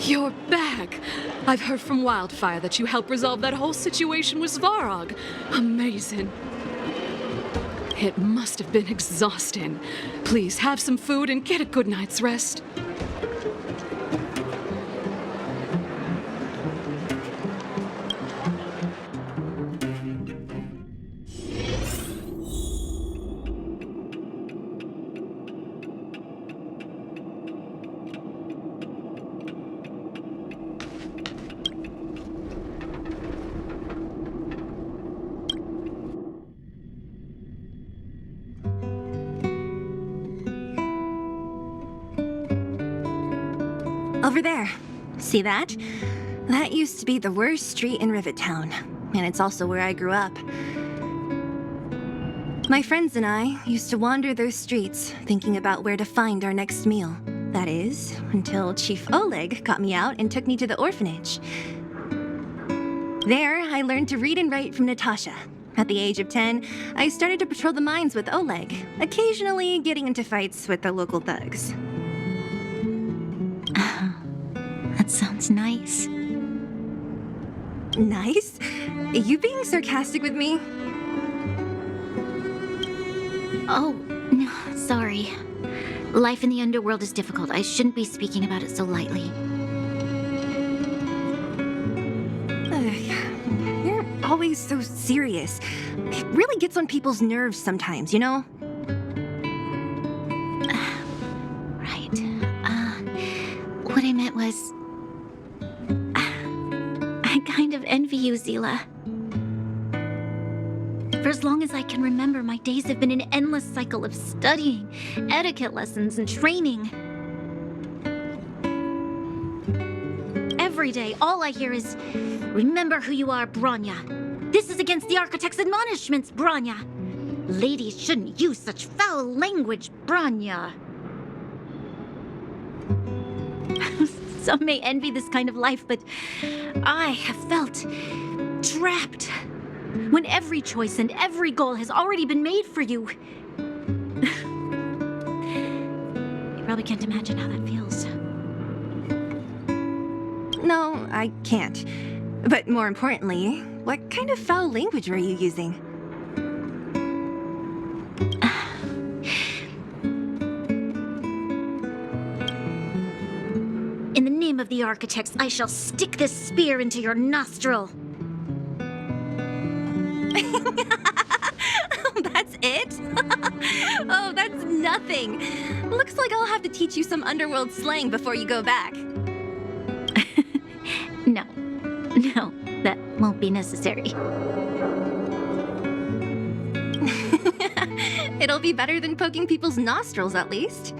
You're back! I've heard from Wildfire that you helped resolve that whole situation with Svarog. Amazing. It must have been exhausting. Please have some food and get a good night's rest. Over there. See that? That used to be the worst street in Rivet Town, and it's also where I grew up. My friends and I used to wander those streets, thinking about where to find our next meal. That is, until Chief Oleg got me out and took me to the orphanage. There, I learned to read and write from Natasha. At the age of 10, I started to patrol the mines with Oleg, occasionally getting into fights with the local thugs. That sounds nice. Nice? Are you being sarcastic with me? Oh, no, sorry. Life in the underworld is difficult. I shouldn't be speaking about it so lightly. You're always so serious. It really gets on people's nerves sometimes, you know? Right. What I meant was... I kind of envy you, Zila. For as long as I can remember, my days have been an endless cycle of studying, etiquette lessons, and training. Every day, all I hear is, "Remember who you are, Bronya. This is against the Architect's admonishments, Bronya. Ladies shouldn't use such foul language, Bronya." Some may envy this kind of life, but I have felt trapped. When every choice and every goal has already been made for you. You probably can't imagine how that feels. No, I can't. But more importantly, what kind of foul language were you using? In the name of the Architects, I shall stick this spear into your nostril. That's it? Oh, that's nothing. Looks like I'll have to teach you some underworld slang before you go back. No, that won't be necessary. It'll be better than poking people's nostrils, at least.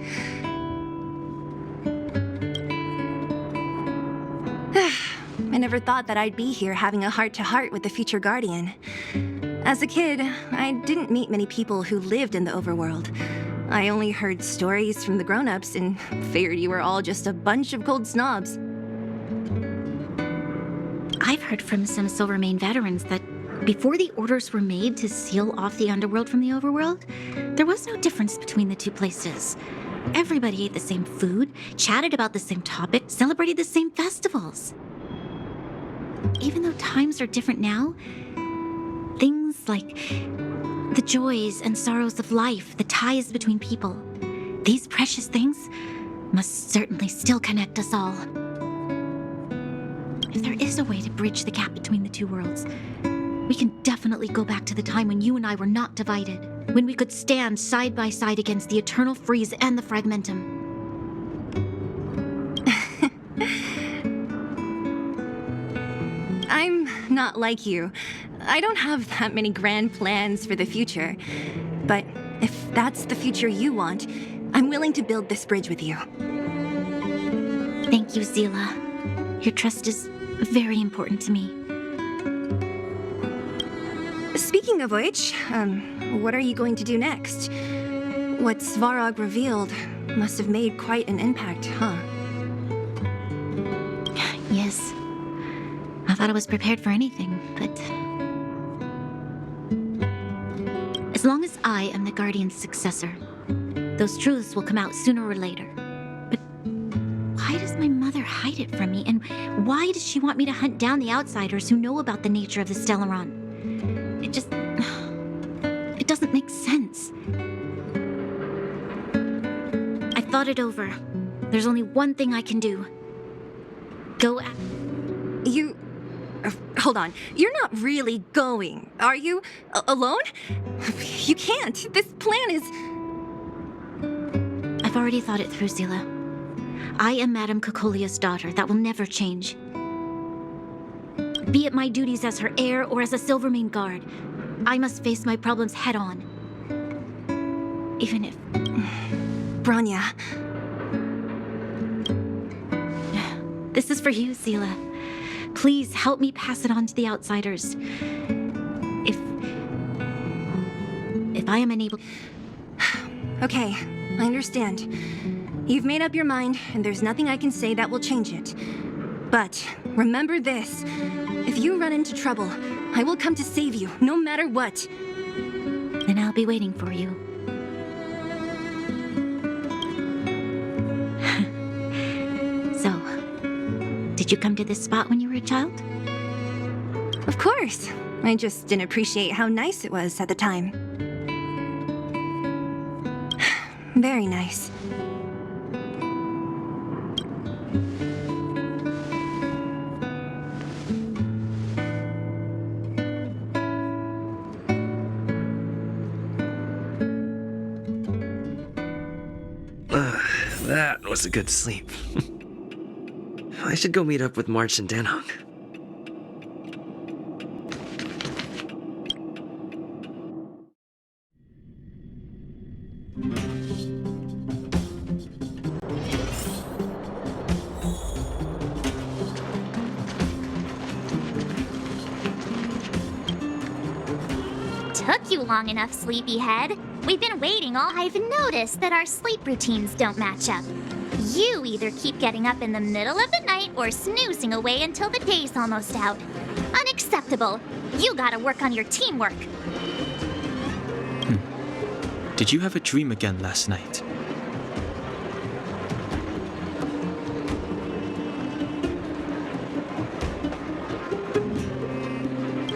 I never thought that I'd be here having a heart-to-heart with the future Guardian. As a kid, I didn't meet many people who lived in the overworld. I only heard stories from the grown-ups and figured you were all just a bunch of cold snobs. I've heard from some Silvermane veterans that before the orders were made to seal off the underworld from the overworld, there was no difference between the two places. Everybody ate the same food, chatted about the same topic, celebrated the same festivals. Even though times are different now, things like the joys and sorrows of life, the ties between people, these precious things must certainly still connect us all. If there is a way to bridge the gap between the two worlds, we can definitely go back to the time when you and I were not divided, when we could stand side by side against the Eternal Freeze and the Fragmentum. I'm not like you. I don't have that many grand plans for the future. But if that's the future you want, I'm willing to build this bridge with you. Thank you, Zila. Your trust is very important to me. Speaking of which, what are you going to do next? What Svarog revealed must have made quite an impact, huh? Yes. I thought I was prepared for anything, but... as long as I am the Guardian's successor, those truths will come out sooner or later. But why does my mother hide it from me? And why does she want me to hunt down the outsiders who know about the nature of the Stellaron? It doesn't make sense. I thought it over. There's only one thing I can do. Go at... You... hold on. You're not really going, are you? Alone? You can't. This plan is... I've already thought it through, Zila. I am Madame Cocolia's daughter. That will never change. Be it my duties as her heir or as a Silvermane guard, I must face my problems head-on. Even if... Bronya. This is for you, Zila. Please help me pass it on to the outsiders. If I am unable... Okay, I understand. You've made up your mind, and there's nothing I can say that will change it. But remember this. If you run into trouble, I will come to save you, no matter what. Then I'll be waiting for you. So, did you come to this spot when you were a child? Of course. I just didn't appreciate how nice it was at the time. Very nice. That was a good sleep. I should go meet up with March and Danhong. Took you long enough, sleepyhead. We've been waiting all. I've noticed that our sleep routines don't match up. You either keep getting up in the middle of the night or snoozing away until the day's almost out. Unacceptable. You gotta work on your teamwork. Did you have a dream again last night?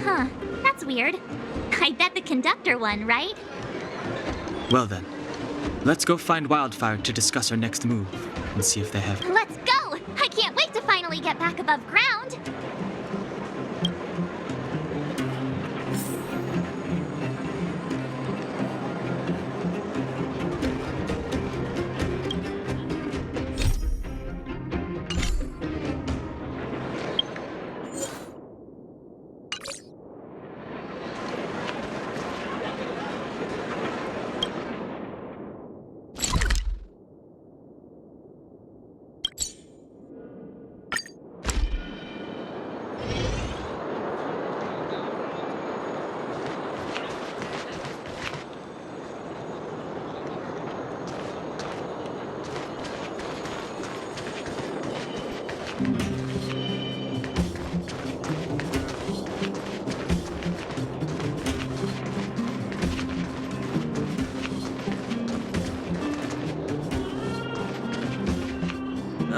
Huh, that's weird. I bet the conductor won, right? Well then, let's go find Wildfire to discuss our next move and see if they have... Let's go! I can't wait to finally get back above ground!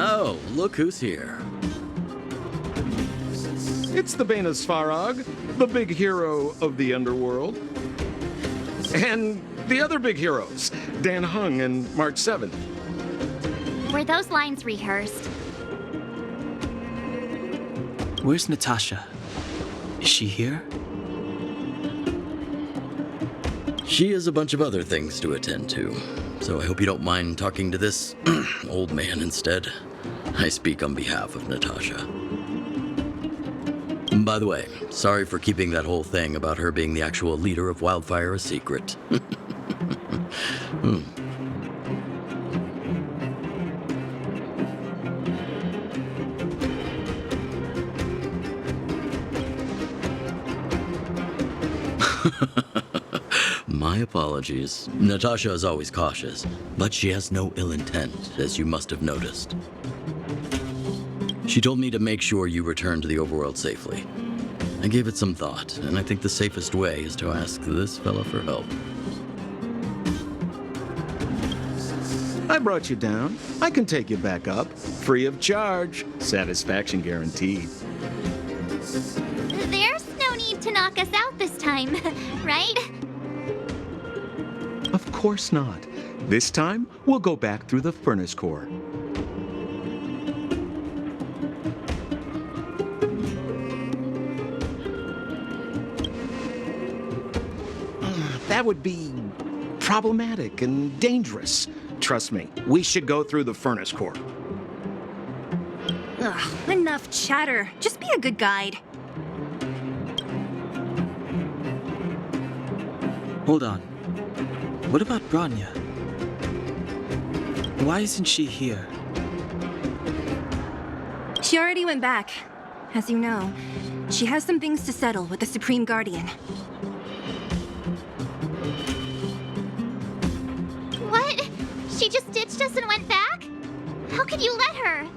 Oh, look who's here. It's the Bane of Svarog, the big hero of the underworld. And the other big heroes, Dan Hung and March 7th. Were those lines rehearsed? Where's Natasha? Is she here? She has a bunch of other things to attend to, so I hope you don't mind talking to this old man instead. I speak on behalf of Natasha. By the way, sorry for keeping that whole thing about her being the actual leader of Wildfire a secret. My apologies. Natasha is always cautious, but she has no ill intent, as you must have noticed. She told me to make sure you return to the overworld safely. I gave it some thought, and I think the safest way is to ask this fella for help. I brought you down. I can take you back up, free of charge. Satisfaction guaranteed. There's no need to knock us out this time, right? Of course not. This time, we'll go back through the furnace core. That would be problematic and dangerous. Trust me, we should go through the furnace core. Ugh, enough chatter. Just be a good guide. Hold on. What about Bronya? Why isn't she here? She already went back. As you know, she has some things to settle with the Supreme Guardian. What? She just ditched us and went back? How could you let her?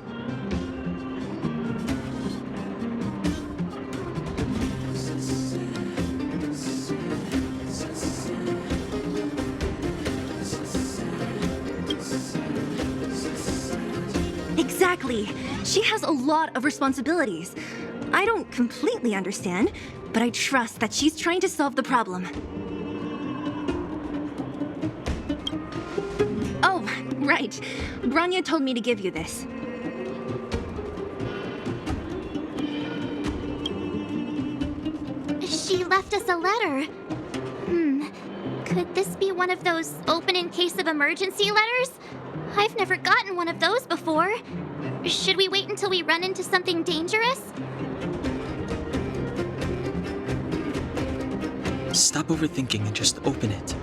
Exactly. She has a lot of responsibilities. I don't completely understand, but I trust that she's trying to solve the problem. Oh, right. Bronya told me to give you this. She left us a letter. Could this be one of those open in case of emergency letters? I've never gotten one of those before. Should we wait until we run into something dangerous? Stop overthinking and just open it.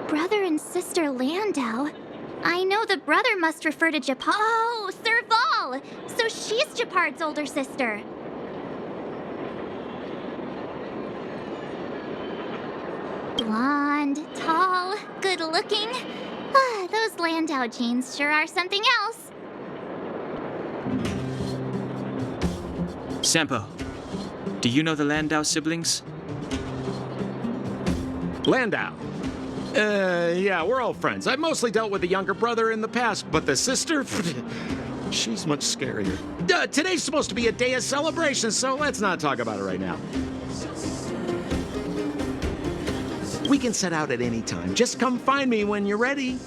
Brother and Sister Landau. I know the brother must refer to Japar. Oh, Serval! So she's Japar's older sister. Blonde, tall, good-looking. Those Landau genes sure are something else. Sampo, do you know the Landau siblings? Landau. Yeah, we're all friends. I've mostly dealt with the younger brother in the past, but the sister, she's much scarier. Today's supposed to be a day of celebration, so let's not talk about it right now. We can set out at any time. Just come find me when you're ready.